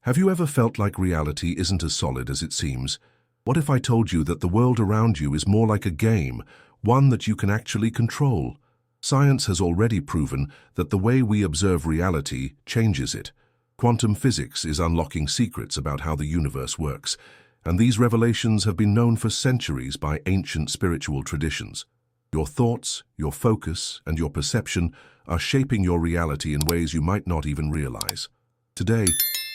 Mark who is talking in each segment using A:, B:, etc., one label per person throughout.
A: Have you ever felt like reality isn't as solid as it seems? What if I told you that the world around you is more like a game, one that you can actually control? Science has already proven that the way we observe reality changes it. Quantum physics is unlocking secrets about how the universe works, and these revelations have been known for centuries by ancient spiritual traditions. Your thoughts, your focus, and your perception are shaping your reality in ways you might not even realize. Today,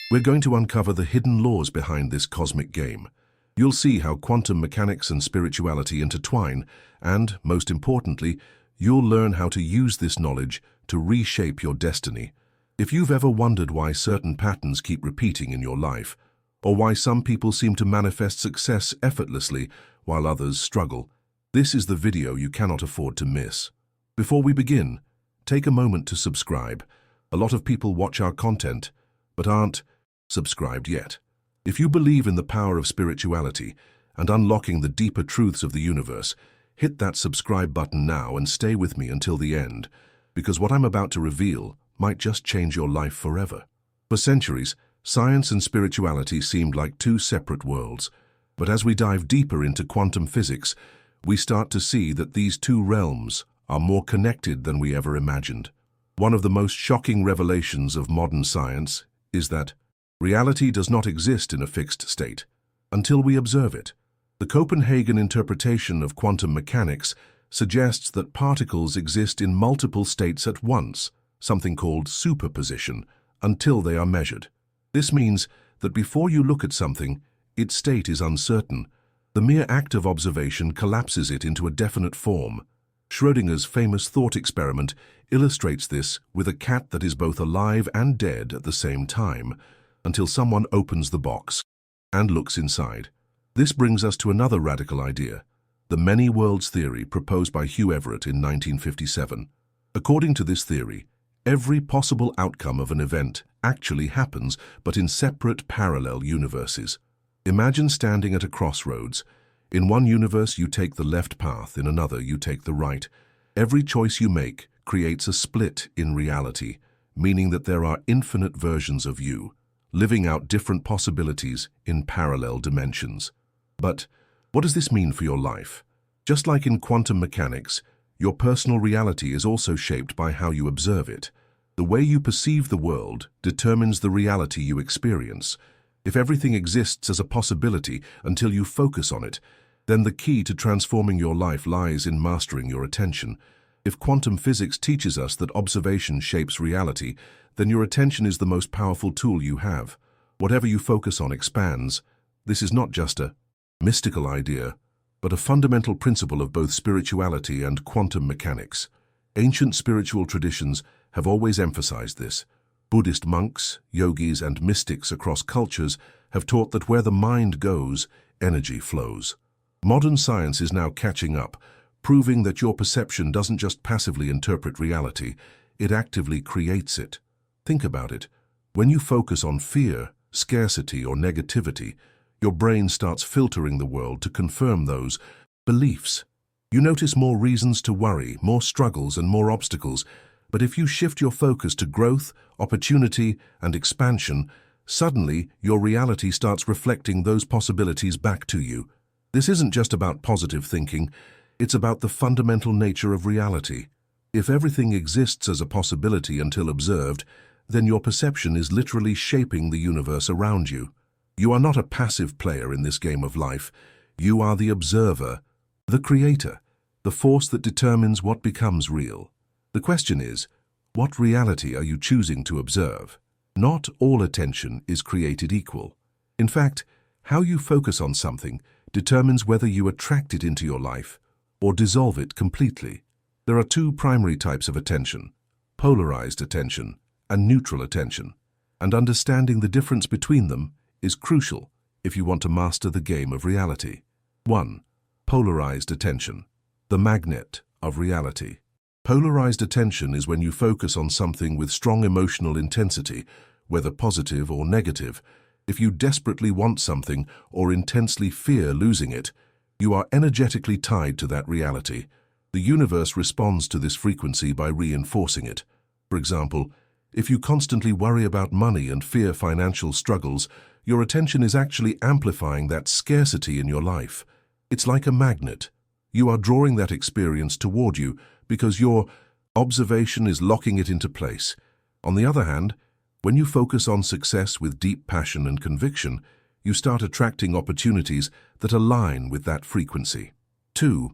A: we're going to uncover the hidden laws behind this cosmic game. You'll see how quantum mechanics and spirituality intertwine, and, most importantly, you'll learn how to use this knowledge to reshape your destiny. If you've ever wondered why certain patterns keep repeating in your life, or why some people seem to manifest success effortlessly while others struggle, this is the video you cannot afford to miss. Before we begin, take a moment to subscribe. A lot of people watch our content, but aren't subscribed yet. If you believe in the power of spirituality and unlocking the deeper truths of the universe, hit that subscribe button now and stay with me until the end, because what I'm about to reveal might just change your life forever. For centuries, science and spirituality seemed like two separate worlds, but as we dive deeper into quantum physics, we start to see that these two realms are more connected than we ever imagined. One of the most shocking revelations of modern science is that reality does not exist in a fixed state until we observe it. The Copenhagen interpretation of quantum mechanics suggests that particles exist in multiple states at once, something called superposition, until they are measured. This means that before you look at something, its state is uncertain. The mere act of observation collapses it into a definite form. Schrödinger's famous thought experiment illustrates this with a cat that is both alive and dead at the same time, until someone opens the box and looks inside. This brings us to another radical idea, the many worlds theory proposed by Hugh Everett in 1957. According to this theory, every possible outcome of an event actually happens, but in separate parallel universes. Imagine standing at a crossroads. In one universe you take the left path, in another you take the right. Every choice you make creates a split in reality, meaning that there are infinite versions of you, living out different possibilities in parallel dimensions. But what does this mean for your life? Just like in quantum mechanics, your personal reality is also shaped by how you observe it. The way you perceive the world determines the reality you experience. If everything exists as a possibility until you focus on it, then the key to transforming your life lies in mastering your attention. If quantum physics teaches us that observation shapes reality, then your attention is the most powerful tool you have. Whatever you focus on expands. This is not just a mystical idea, but a fundamental principle of both spirituality and quantum mechanics. Ancient spiritual traditions have always emphasized this. Buddhist monks, yogis, and mystics across cultures have taught that where the mind goes, energy flows. Modern science is now catching up, proving that your perception doesn't just passively interpret reality, it actively creates it. Think about it. When you focus on fear, scarcity, or negativity, your brain starts filtering the world to confirm those beliefs. You notice more reasons to worry, more struggles, and more obstacles. But if you shift your focus to growth, opportunity, and expansion, suddenly your reality starts reflecting those possibilities back to you. This isn't just about positive thinking, it's about the fundamental nature of reality. If everything exists as a possibility until observed, then your perception is literally shaping the universe around you. You are not a passive player in this game of life. You are the observer, the creator, the force that determines what becomes real. The question is, what reality are you choosing to observe? Not all attention is created equal. In fact, how you focus on something determines whether you attract it into your life or dissolve it completely. There are two primary types of attention, polarized attention and neutral attention, and understanding the difference between them is crucial if you want to master the game of reality. 1. Polarized attention, the magnet of reality. Polarized attention is when you focus on something with strong emotional intensity, whether positive or negative. If you desperately want something or intensely fear losing it, you are energetically tied to that reality. The universe responds to this frequency by reinforcing it. For example, If you constantly worry about money and fear financial struggles, your attention is actually amplifying that scarcity in your life. It's like a magnet. You are drawing that experience toward you because your observation is locking it into place. On the other hand, when you focus on success with deep passion and conviction, you start attracting opportunities that align with that frequency. 2.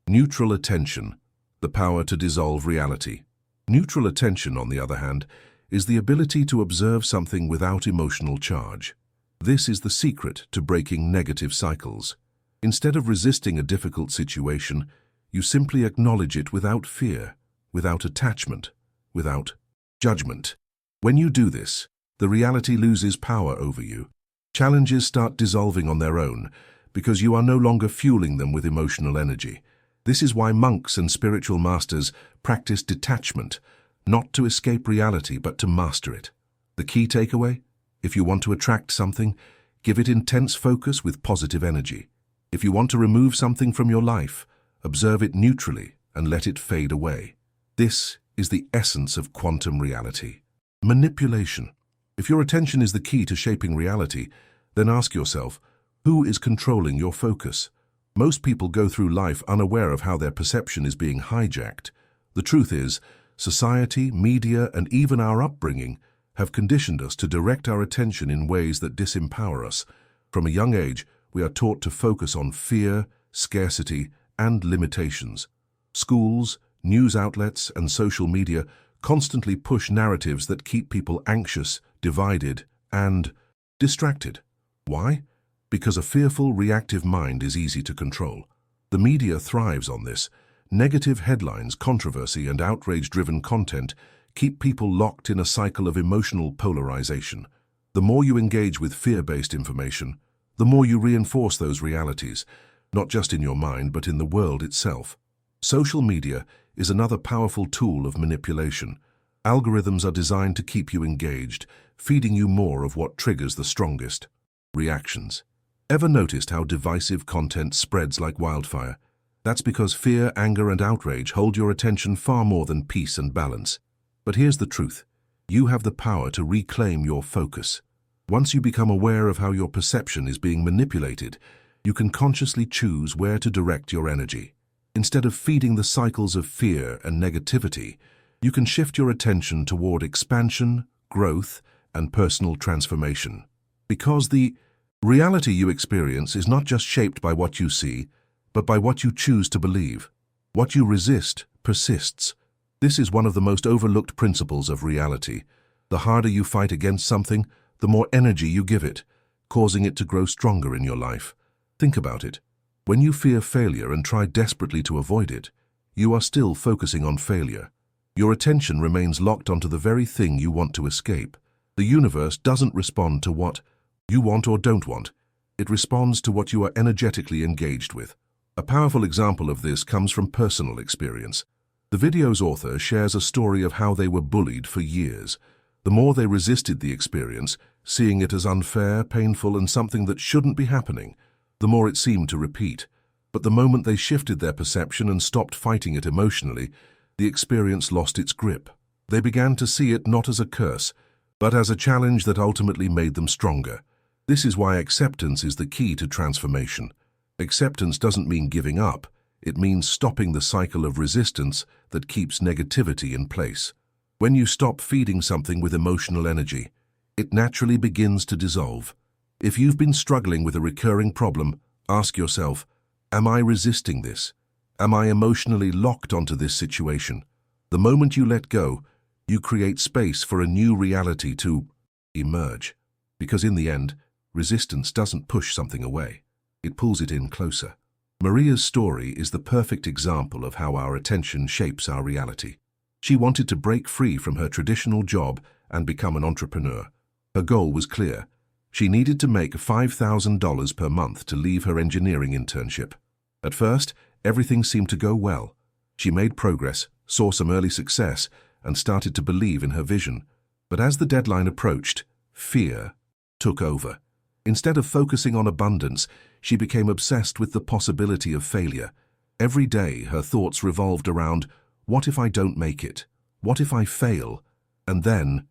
A: Neutral attention, the power to dissolve reality. Neutral attention, on the other hand, is the ability to observe something without emotional charge. This is the secret to breaking negative cycles. Instead of resisting a difficult situation, you simply acknowledge it without fear, without attachment, without judgment. When you do this, the reality loses power over you. Challenges start dissolving on their own because you are no longer fueling them with emotional energy. This is why monks and spiritual masters practice detachment, not to escape reality but to master it. The key takeaway? If you want to attract something, give it intense focus with positive energy. If you want to remove something from your life, observe it neutrally and let it fade away. This is the essence of quantum reality. Manipulation. If your attention is the key to shaping reality, then ask yourself, who is controlling your focus? Most people go through life unaware of how their perception is being hijacked. The truth is, society, media, and even our upbringing have conditioned us to direct our attention in ways that disempower us. From a young age, we are taught to focus on fear, scarcity, and limitations. Schools, news outlets, and social media constantly push narratives that keep people anxious, divided, and distracted. Why? Because a fearful, reactive mind is easy to control. The media thrives on this. Negative headlines, controversy, and outrage-driven content keep people locked in a cycle of emotional polarization. The more you engage with fear-based information, the more you reinforce those realities, not just in your mind but in the world itself. Social media is another powerful tool of manipulation. Algorithms are designed to keep you engaged, feeding you more of what triggers the strongest reactions. Ever noticed how divisive content spreads like wildfire? That's because fear, anger, and outrage hold your attention far more than peace and balance. But here's the truth. You have the power to reclaim your focus. Once you become aware of how your perception is being manipulated, you can consciously choose where to direct your energy. Instead of feeding the cycles of fear and negativity, you can shift your attention toward expansion, growth, and personal transformation. Because the reality you experience is not just shaped by what you see, but by what you choose to believe. What you resist persists. This is one of the most overlooked principles of reality. The harder you fight against something, the more energy you give it, causing it to grow stronger in your life. Think about it. When you fear failure and try desperately to avoid it, you are still focusing on failure. Your attention remains locked onto the very thing you want to escape. The universe doesn't respond to what you want or don't want. It responds to what you are energetically engaged with. A powerful example of this comes from personal experience. The video's author shares a story of how they were bullied for years. The more they resisted the experience, seeing it as unfair, painful, and something that shouldn't be happening, the more it seemed to repeat. But the moment they shifted their perception and stopped fighting it emotionally, the experience lost its grip. They began to see it not as a curse, but as a challenge that ultimately made them stronger. This is why acceptance is the key to transformation. Acceptance doesn't mean giving up. It means stopping the cycle of resistance that keeps negativity in place. When you stop feeding something with emotional energy, it naturally begins to dissolve. If you've been struggling with a recurring problem, ask yourself, am I resisting this? Am I emotionally locked onto this situation? The moment you let go, you create space for a new reality to emerge. Because in the end, resistance doesn't push something away. It pulls it in closer. Maria's story is the perfect example of how our attention shapes our reality. She wanted to break free from her traditional job and become an entrepreneur. Her goal was clear. She needed to make $5,000 per month to leave her engineering internship. At first, everything seemed to go well. She made progress, saw some early success, and started to believe in her vision. But as the deadline approached, fear took over. Instead of focusing on abundance, she became obsessed with the possibility of failure. Every day, her thoughts revolved around, what if I don't make it? What if I fail? And then,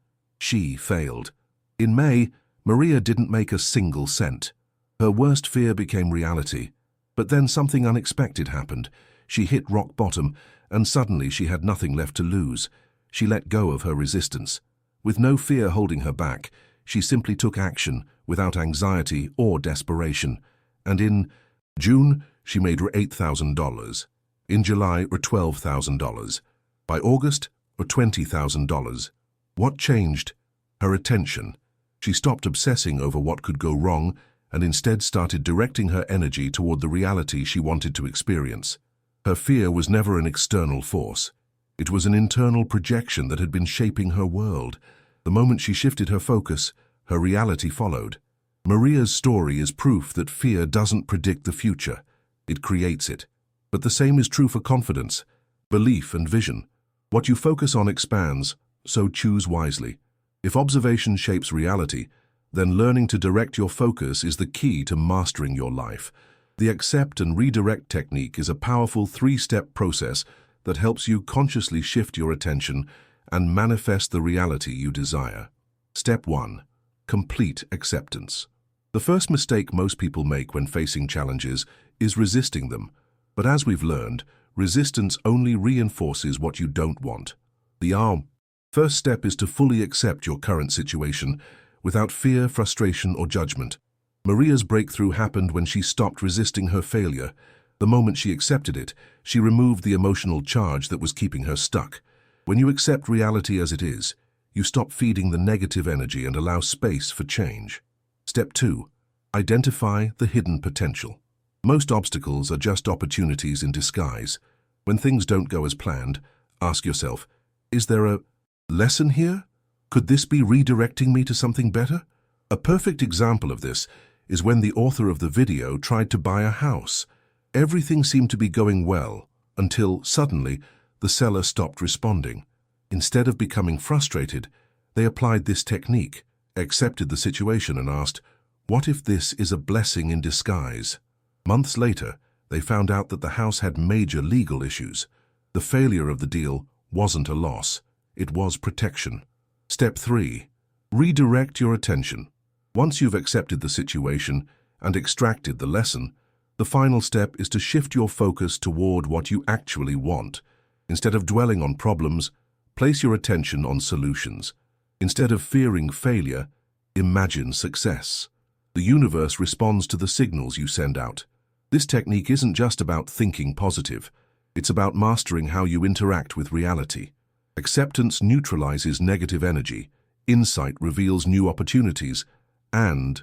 A: She failed. In May, Maria didn't make a single cent. Her worst fear became reality. But then something unexpected happened. She hit rock bottom, and suddenly she had nothing left to lose. She let go of her resistance. With no fear holding her back, she simply took action without anxiety or desperation. And in June, she made $8,000. In July, $12,000. By August, $20,000. What changed? Her attention. She stopped obsessing over what could go wrong and instead started directing her energy toward the reality she wanted to experience. Her fear was never an external force. It was an internal projection that had been shaping her world. The moment she shifted her focus, her reality followed. Maria's story is proof that fear doesn't predict the future. It creates it. But the same is true for confidence, belief, and vision. What you focus on expands, so choose wisely. If observation shapes reality, then learning to direct your focus is the key to mastering your life. The accept and redirect technique is a powerful 3-step process that helps you consciously shift your attention and manifest the reality you desire. Step 1. Complete acceptance. The first mistake most people make when facing challenges is resisting them. But as we've learned, resistance only reinforces what you don't want. The first step is to fully accept your current situation without fear, frustration, or judgment. Maria's breakthrough happened when she stopped resisting her failure. The moment she accepted it, she removed the emotional charge that was keeping her stuck. When you accept reality as it is, you stop feeding the negative energy and allow space for change. Step 2. Identify the hidden potential. Most obstacles are just opportunities in disguise. When things don't go as planned, ask yourself, is there a lesson here? Could this be redirecting me to something better? A perfect example of this is when the author of the video tried to buy a house. Everything seemed to be going well until, suddenly, the seller stopped responding. Instead of becoming frustrated, they applied this technique, accepted the situation and asked, what if this is a blessing in disguise? Months later, they found out that the house had major legal issues. The failure of the deal wasn't a loss, it was protection. Step 3. Redirect your attention. Once you've accepted the situation and extracted the lesson, the final step is to shift your focus toward what you actually want. Instead of dwelling on problems, place your attention on solutions. Instead of fearing failure, imagine success. The universe responds to the signals you send out. This technique isn't just about thinking positive. It's about mastering how you interact with reality. Acceptance neutralizes negative energy, insight reveals new opportunities, and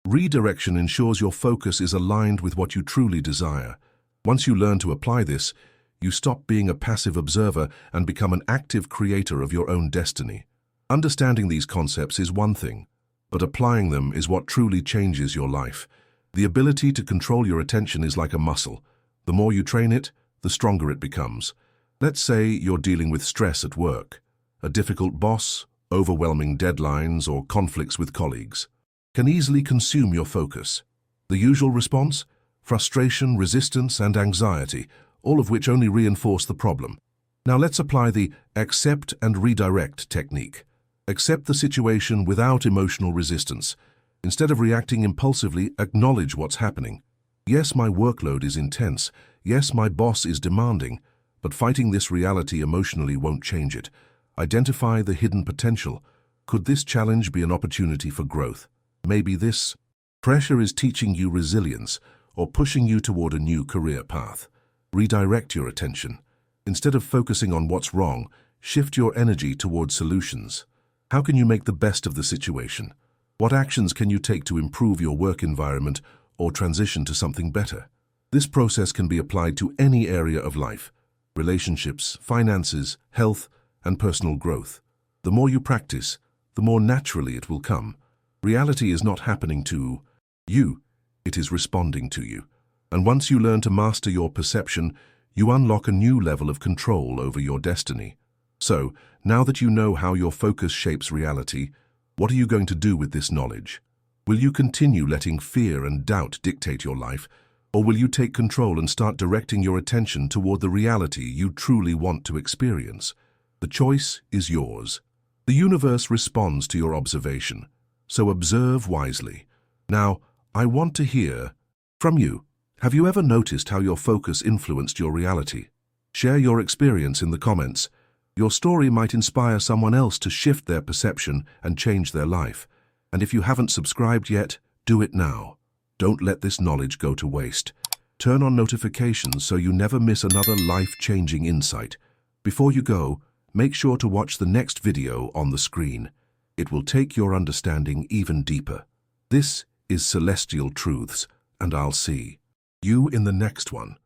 A: redirection ensures your focus is aligned with what you truly desire. Once you learn to apply this, you stop being a passive observer and become an active creator of your own destiny. Understanding these concepts is one thing, but applying them is what truly changes your life. The ability to control your attention is like a muscle. The more you train it, the stronger it becomes. Let's say you're dealing with stress at work. A difficult boss, overwhelming deadlines, or conflicts with colleagues can easily consume your focus. The usual response? Frustration, resistance, and anxiety, all of which only reinforce the problem. Now let's apply the accept and redirect technique. Accept the situation without emotional resistance. Instead of reacting impulsively, acknowledge what's happening. Yes, my workload is intense. Yes, my boss is demanding. But fighting this reality emotionally won't change it. Identify the hidden potential. Could this challenge be an opportunity for growth? Maybe this pressure is teaching you resilience or pushing you toward a new career path. Redirect your attention. Instead of focusing on what's wrong, shift your energy toward solutions. How can you make the best of the situation? What actions can you take to improve your work environment or transition to something better? This process can be applied to any area of life: relationships, finances, health, and personal growth. The more you practice, the more naturally it will come. Reality is not happening to you, it is responding to you. And once you learn to master your perception, you unlock a new level of control over your destiny. So, now that you know how your focus shapes reality, what are you going to do with this knowledge? Will you continue letting fear and doubt dictate your life, or will you take control and start directing your attention toward the reality you truly want to experience? The choice is yours. The universe responds to your observation, so observe wisely. Now, I want to hear from you. Have you ever noticed how your focus influenced your reality? Share your experience in the comments. Your story might inspire someone else to shift their perception and change their life. And if you haven't subscribed yet, do it now. Don't let this knowledge go to waste. Turn on notifications so you never miss another life-changing insight. Before you go, make sure to watch the next video on the screen. It will take your understanding even deeper. This is Celestial Truths, and I'll see you in the next one.